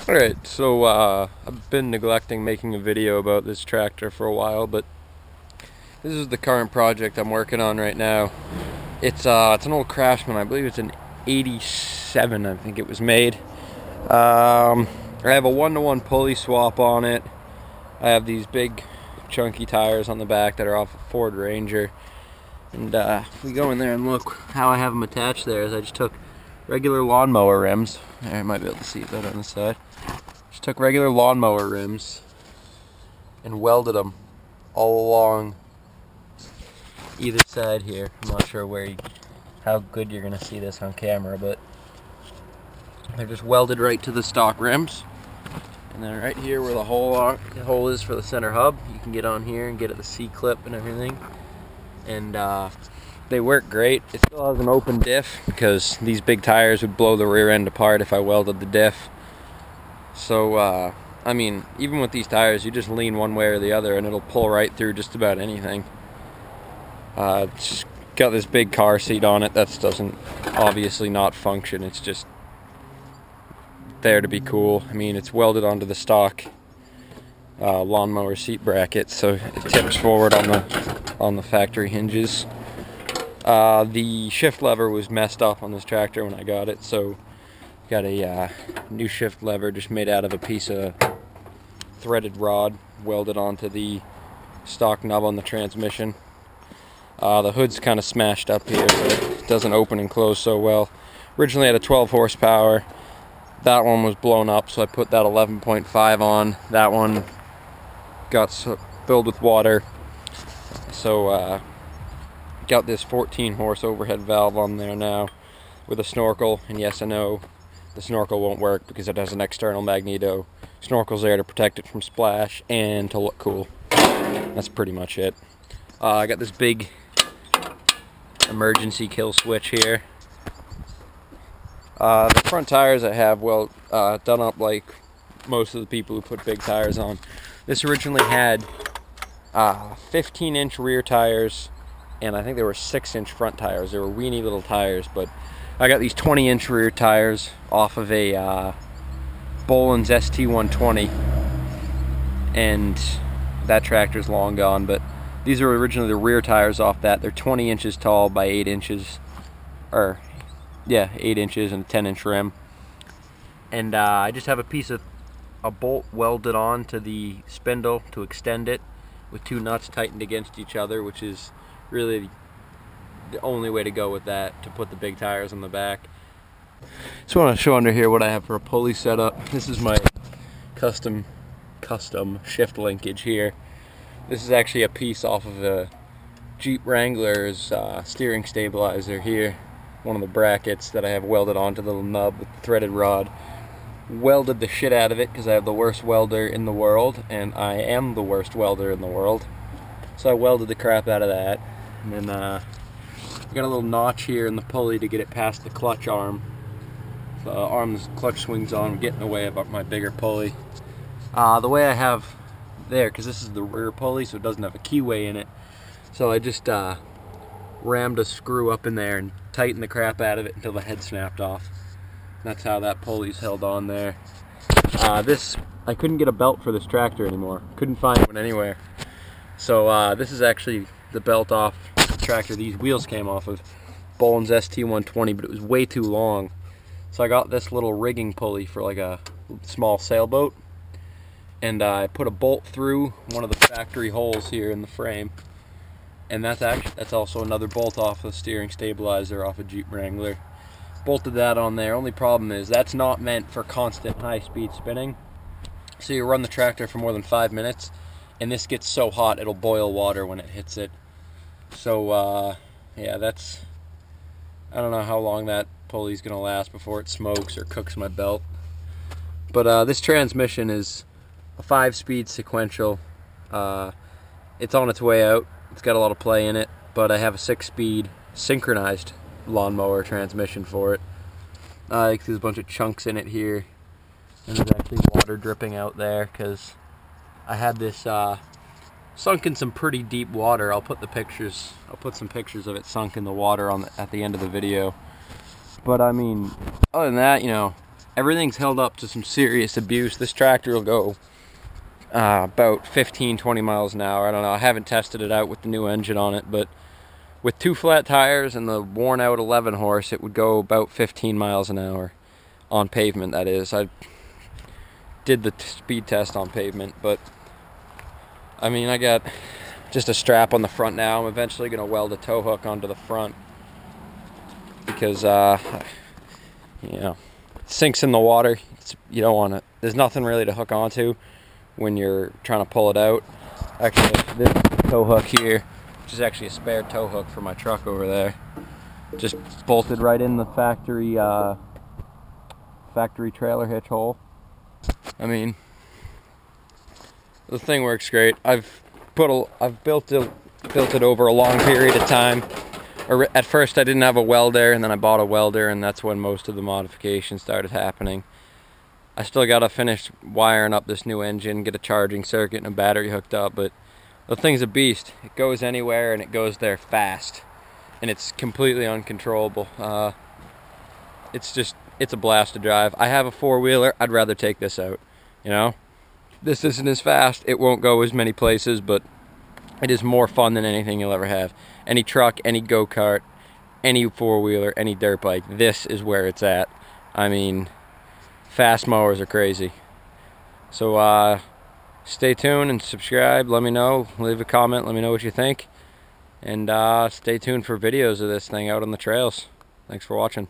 Alright, so I've been neglecting making a video about this tractor for a while, but this is the current project I'm working on right now. It's an old Craftsman. I believe it's an 87, I think it was made. I have a 1-to-1 pulley swap on it. I have these big chunky tires on the back that are off a Ford Ranger. And if we go in there and look how I have them attached there, is I just took regular lawnmower rims. There, I might be able to see that on the side. Just took regular lawnmower rims and welded them all along either side here. I'm not sure how good you're gonna see this on camera, but they're just welded right to the stock rims. And then right here where the hole is for the center hub, you can get on here and get at the C-clip and everything. And they work great. It still has an open diff because these big tires would blow the rear end apart if I welded the diff. So I mean, even with these tires, you just lean one way or the other and it'll pull right through just about anything. It's got this big car seat on it that doesn't obviously not function. It's just there to be cool. I mean, it's welded onto the stock lawnmower seat bracket, so it tips forward on the factory hinges. The shift lever was messed up on this tractor when I got it, so got a new shift lever just made out of a piece of threaded rod welded onto the stock knob on the transmission. The hood's kind of smashed up here, so it doesn't open and close so well. Originally had a 12 horsepower. That one was blown up, so I put that 11.5 on. That one got filled with water, so got this 14 horse overhead valve on there now with a snorkel. And yes, I know the snorkel won't work because it has an external magneto. Snorkel's there to protect it from splash and to look cool. That's pretty much it. I got this big emergency kill switch here. The front tires I have done up like most of the people who put big tires on. This originally had 15-inch rear tires, and I think there were 6-inch front tires. They were weeny little tires, but I got these 20-inch rear tires off of a Boland's ST120, and that tractor's long gone, but these are originally the rear tires off that. They're 20 inches tall by 8 inches, or yeah, 8 inches and a 10-inch rim. And I just have a bolt welded on to the spindle to extend it with 2 nuts tightened against each other, which is really the only way to go with that, to put the big tires on the back. Just want to show under here what I have for a pulley setup. This is my custom shift linkage here. This is actually a piece off of a Jeep Wrangler's steering stabilizer here. One of the brackets that I have welded onto the little nub with the threaded rod. Welded the shit out of it because I have the worst welder in the world, and I am the worst welder in the world. So I welded the crap out of that. And then I got a little notch here in the pulley to get it past the clutch arm. The arm the clutch swings on, getting away about my bigger pulley. The way I have there, because this is the rear pulley, so it doesn't have a keyway in it. So I just rammed a screw up in there and tightened the crap out of it until the head snapped off. That's how that pulley's held on there. I couldn't get a belt for this tractor anymore. Couldn't find one anywhere. So this is actually the belt off the tractor these wheels came off of. Boland's ST120, but it was way too long. So I got this little rigging pulley for like a small sailboat. And I put a bolt through one of the factory holes here in the frame. And that's also another bolt off the steering stabilizer off a Jeep Wrangler. Bolted that on there. Only problem is that's not meant for constant high-speed spinning. So you run the tractor for more than 5 minutes, and this gets so hot it'll boil water when it hits it. So yeah, I don't know how long that pulley's gonna last before it smokes or cooks my belt. But this transmission is a 5-speed sequential. It's on its way out. It's got a lot of play in it, but I have a 6-speed synchronized lawnmower transmission for it. There's a bunch of chunks in it here, and there's actually water dripping out there because I had this sunk in some pretty deep water. I'll put some pictures of it sunk in the water at the end of the video. But I mean, other than that, you know, everything's held up to some serious abuse. This tractor will go about 15-20 miles an hour. I don't know, I haven't tested it out with the new engine on it, but with 2 flat tires and the worn out 11 horse, it would go about 15 miles an hour on pavement, that is. I did the speed test on pavement, but I mean, I got just a strap on the front now. I'm eventually going to weld a tow hook onto the front because, you know, it sinks in the water. You don't want it. There's nothing really to hook onto when you're trying to pull it out. Actually, this tow hook here, which is actually a spare tow hook for my truck over there, just bolted right in the factory trailer hitch hole. I mean, the thing works great. I've built it over a long period of time. At first I didn't have a welder, and then I bought a welder, and that's when most of the modifications started happening. I still gotta finish wiring up this new engine, get a charging circuit and a battery hooked up, but the thing's a beast. It goes anywhere and it goes there fast, and it's completely uncontrollable. It's a blast to drive. I have a 4-wheeler. I'd rather take this out, you know? This isn't as fast. It won't go as many places, but it is more fun than anything you'll ever have. Any truck, any go-kart, any 4-wheeler, any dirt bike, this is where it's at. I mean, fast mowers are crazy. So stay tuned and subscribe. Let me know. Leave a comment. Let me know what you think. And stay tuned for videos of this thing out on the trails. Thanks for watching.